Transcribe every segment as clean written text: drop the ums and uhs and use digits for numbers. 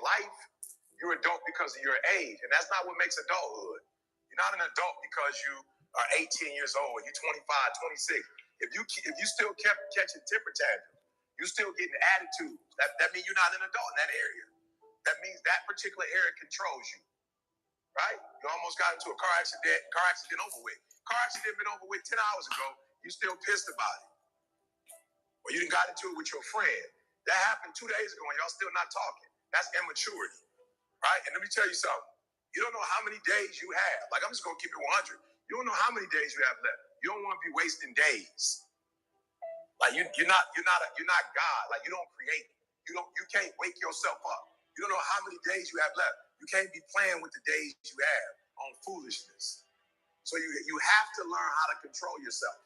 life, you're adult because of your age. And that's not what makes adulthood. You're not an adult because you are 18 years old, you're 25, 26. If you still kept catching temper tantrums, you still getting attitudes, that means you're not an adult in that area. That means that particular area controls you, right? You almost got into a car accident over with. Car accident been over with 10 hours ago, you still pissed about it. Or you done got into it with your friend. That happened 2 days ago and y'all still not talking. That's immaturity, right? And let me tell you something. You don't know how many days you have. Like, I'm just gonna keep it 100. You don't know how many days you have left. You don't want to be wasting days. Like you're not God. Like you don't create. You can't wake yourself up. You don't know how many days you have left. You can't be playing with the days you have on foolishness. So you have to learn how to control yourself,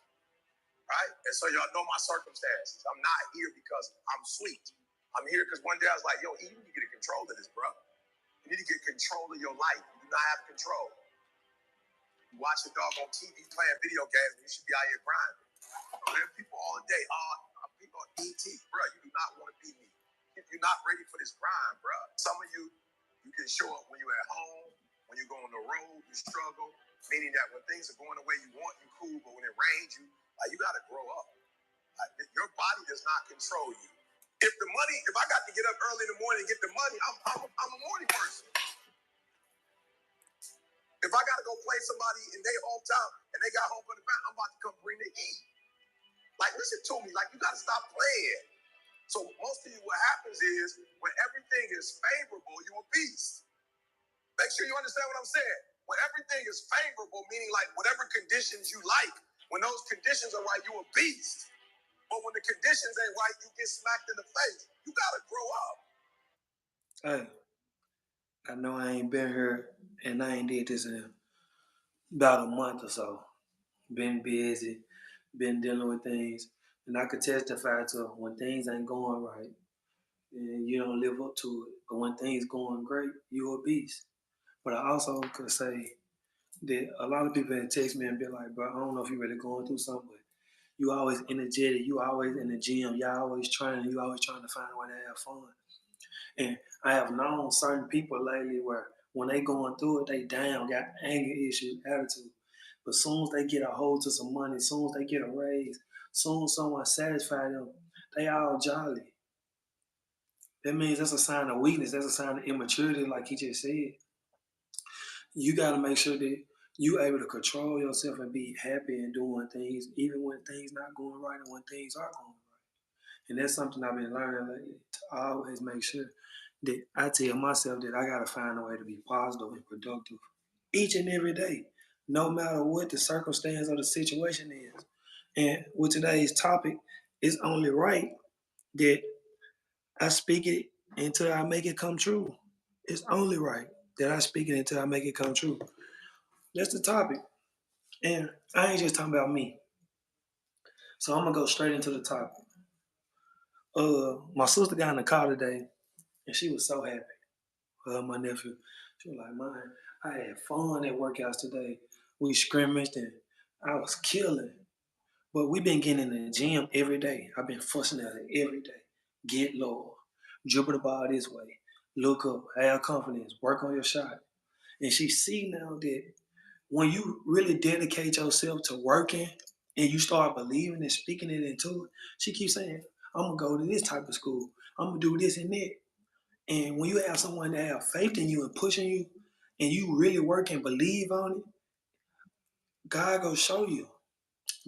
right? And so y'all know my circumstances. I'm not here because I'm sweet. I'm here because one day I was like, yo, you need to get control of this, bro. You need to get control of your life. You do not have control. You watch a dog on TV playing video games, and you should be out here grinding. There are people all day, people on ET, bro. You do not want to be me. If you're not ready for this grind, bro. Some of you can show up when you're at home, when you go on the road, you struggle. Meaning that when things are going the way you want, you cool, but when it rains, you got to grow up. Your body does not control you. If I got to get up early in the morning and get the money, I'm a morning person. If I got to go play somebody in their hometown and they got home for the family, I'm about to come bring the heat. Like, listen to me. Like, you got to stop playing. So most of you, what happens is when everything is favorable, you're a beast. Make sure you understand what I'm saying. When everything is favorable, meaning like whatever conditions you like, when those conditions are right, you're a beast. But when the conditions ain't right, you get smacked in the face. You got to grow up. Hey, I know I ain't been here and I ain't did this in about a month or so. Been busy, been dealing with things, and I could testify to when things ain't going right and you don't live up to it. But when things going great, you a beast. But I also could say that a lot of people text me and be like, bro, I don't know if you're really going through something, but you always energetic, you always in the gym, you always trying to find a way to have fun. And I have known certain people lately where when they going through it, they down, got anger issues, attitude. But as soon as they get a hold to some money, as soon as they get a raise, as soon as someone satisfy them, they all jolly. That means that's a sign of weakness. That's a sign of immaturity, like he just said. You got to make sure that you able to control yourself and be happy and doing things, even when things not going right and when things are going right. And that's something I've been learning lately, to always make sure that I tell myself that I got to find a way to be positive and productive each and every day, no matter what the circumstance or the situation is. And with today's topic, it's only right that I speak it until I make it come true. It's only right that I speak it until I make it come true. That's the topic. And I ain't just talking about me. So I'm gonna go straight into the topic. My sister got in the car today and she was so happy. My nephew. She was like, man, I had fun at workouts today. We scrimmaged and I was killing. But we've been getting in the gym every day. I've been fussing at it every day. Get lower. Dribble the ball this way. Look up. Have confidence. Work on your shot. And she see now that when you really dedicate yourself to working and you start believing and speaking it into it, she keeps saying, I'm going to go to this type of school. I'm going to do this and that. And when you have someone that have faith in you and pushing you and you really work and believe on it, God will show you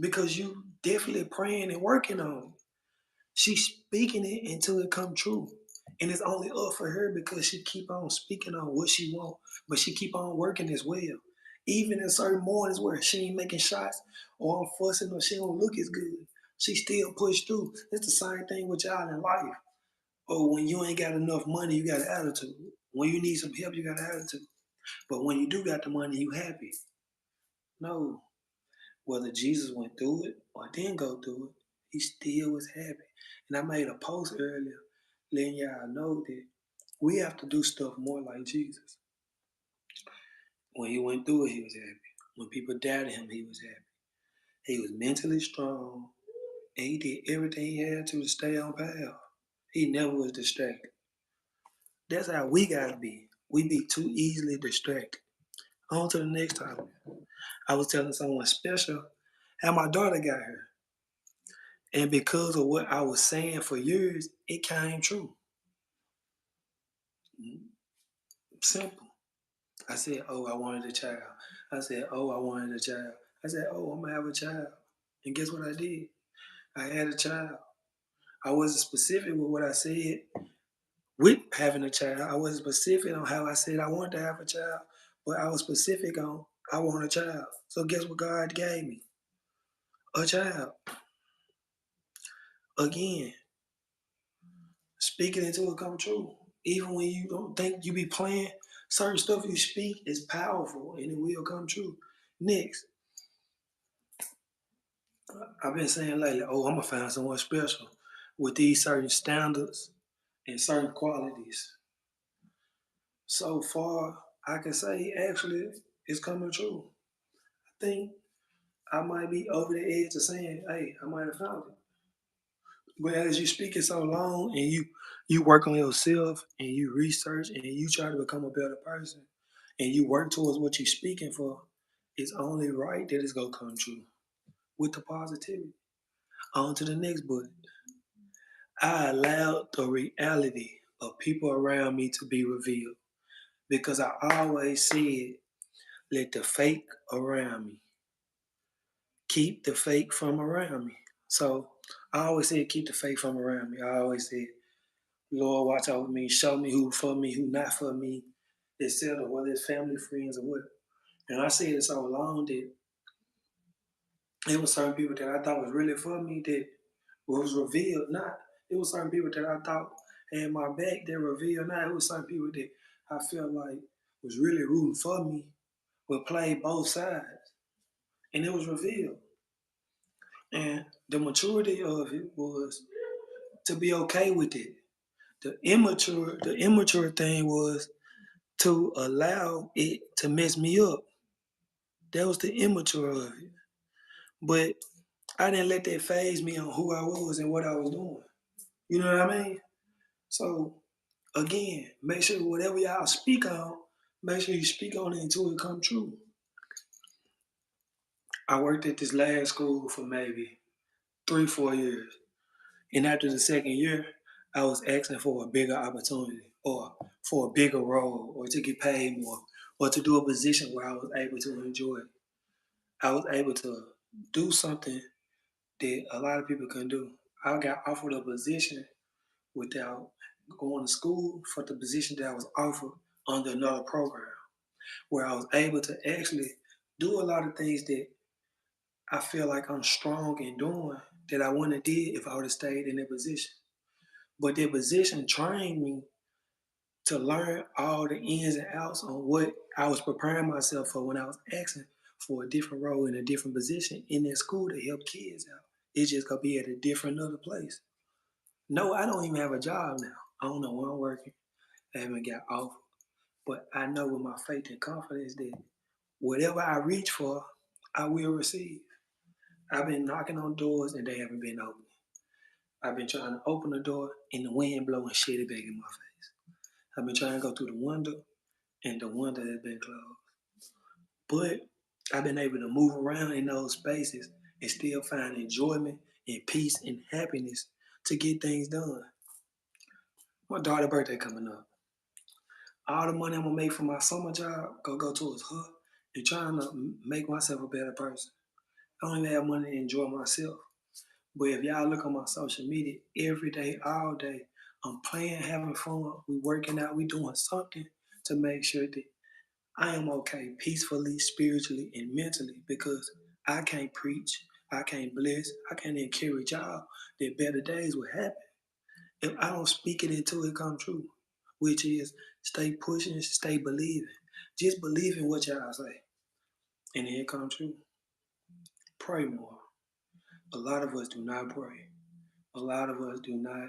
because you definitely praying and working on it. She's speaking it until it come true. And it's only up for her because she keep on speaking on what she want, but she keep on working as well. Even in certain mornings where she ain't making shots or I'm fussing or she don't look as good, she still push through. It's the same thing with y'all in life. Or when you ain't got enough money, you got an attitude. When you need some help, you got an attitude. But when you do got the money, you happy. No. Whether Jesus went through it or didn't go through it, he still was happy. And I made a post earlier letting y'all know that we have to do stuff more like Jesus. When he went through it, he was happy. When people doubted him, he was happy. He was mentally strong and he did everything he had to stay on path. He never was distracted. That's how we gotta be. We be too easily distracted. On to the next topic. I was telling someone special how my daughter got here. And because of what I was saying for years, it came true. Simple. I said, oh, I wanted a child. I said, oh, I wanted a child. I said, oh, I'm gonna have a child. And guess what I did? I had a child. I wasn't specific with what I said with having a child. I wasn't specific on how I said I wanted to have a child, but I was specific on I want a child. So guess what God gave me? A child. Again, speaking until it come true. Even when you don't think you be playing, certain stuff you speak is powerful and it will come true. Next, I've been saying lately, oh, I'm gonna find someone special with these certain standards and certain qualities. So far, I can say actually it's coming true. I think I might be over the edge of saying, hey, I might have found it. But as you speak it so long and you work on yourself and you research and you try to become a better person and you work towards what you're speaking for, it's only right that it's gonna come true with the positivity. On to the next bullet. I allowed the reality of people around me to be revealed because I always said, let the fake around me keep the fake from around me. So I always said, keep the fake from around me. I always said, Lord, watch over me, show me who for me, who not for me, etc., whether it's family, friends, or what. And I said it so long that it was certain people that I thought was really for me that was revealed not. It was certain people that I thought had my back that revealed not. It was certain people that I felt like was really rooting for me, but played both sides. And it was revealed. And the maturity of it was to be okay with it. The immature thing was to allow it to mess me up. That was the immature of it. But I didn't let that phase me on who I was and what I was doing. You know what I mean? So again, make sure whatever y'all speak on, make sure you speak on it until it come true. I worked at this last school for maybe 3, 4 years. And after the second year, I was asking for a bigger opportunity or for a bigger role or to get paid more or to do a position where I was able to enjoy it. I was able to do something that a lot of people couldn't do. I got offered a position without going to school for the position that I was offered under another program, where I was able to actually do a lot of things that I feel like I'm strong in doing that I wouldn't have did if I would have stayed in that position. But that position trained me to learn all the ins and outs on what I was preparing myself for when I was asking for a different role in a different position in that school to help kids out. It's just gonna be at a different other place. No, I don't even have a job now. I don't know where I'm working. I haven't got off. But I know with my faith and confidence that whatever I reach for, I will receive. I've been knocking on doors and they haven't been open. I've been trying to open the door and the wind blowing shit back in my face. I've been trying to go through the window and the window has been closed. But I've been able to move around in those spaces and still find enjoyment and peace and happiness to get things done. My daughter's birthday coming up. All the money I'm gonna make from my summer job gonna go towards her and trying to make myself a better person. I don't even have money to enjoy myself. But if y'all look on my social media every day, all day, I'm playing, having fun, we working out, we doing something to make sure that I am okay peacefully, spiritually, and mentally because I can't preach, I can't bless, I can't encourage y'all that better days will happen if I don't speak it until it come true, which is stay pushing, stay believing. Just believe in what y'all say, and it come true. Pray more. A lot of us do not pray. A lot of us do not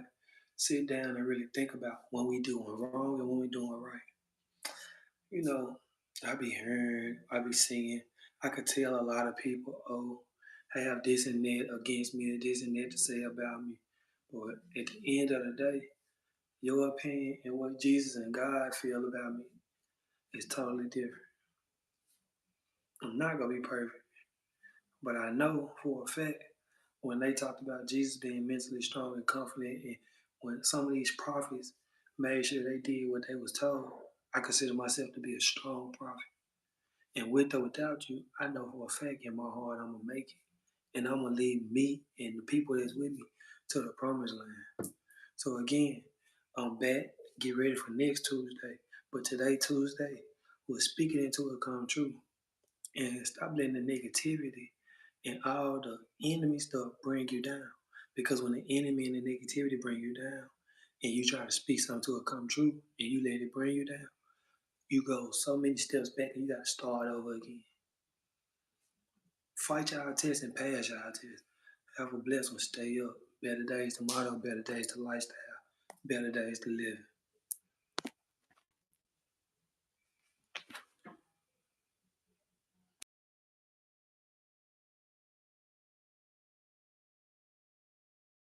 sit down and really think about when we doing wrong and when we doing right. You know, I be hearing, I be seeing, I could tell a lot of people, oh, I have this and that against me, or this and that to say about me. But at the end of the day, Your opinion and what Jesus and God feel about me is totally different. I'm not gonna be perfect, but I know for a fact when they talked about Jesus being mentally strong and confident, and when some of these prophets made sure they did what they was told, I consider myself to be a strong prophet. And with or without you, I know for a fact in my heart I'm gonna make it, and I'm gonna lead me and the people that's with me to the promised land. So again, I'm back. Get ready for next Tuesday. But today, Tuesday, we're speaking into it come true. And stop letting the negativity and all the enemy stuff bring you down. Because when the enemy and the negativity bring you down, and you try to speak something to it come true, and you let it bring you down, you go so many steps back and you got to start over again. Fight y'all test and pass y'all test. Have a blessed one. Stay up. Better days tomorrow, better days to lifestyle, better days to live.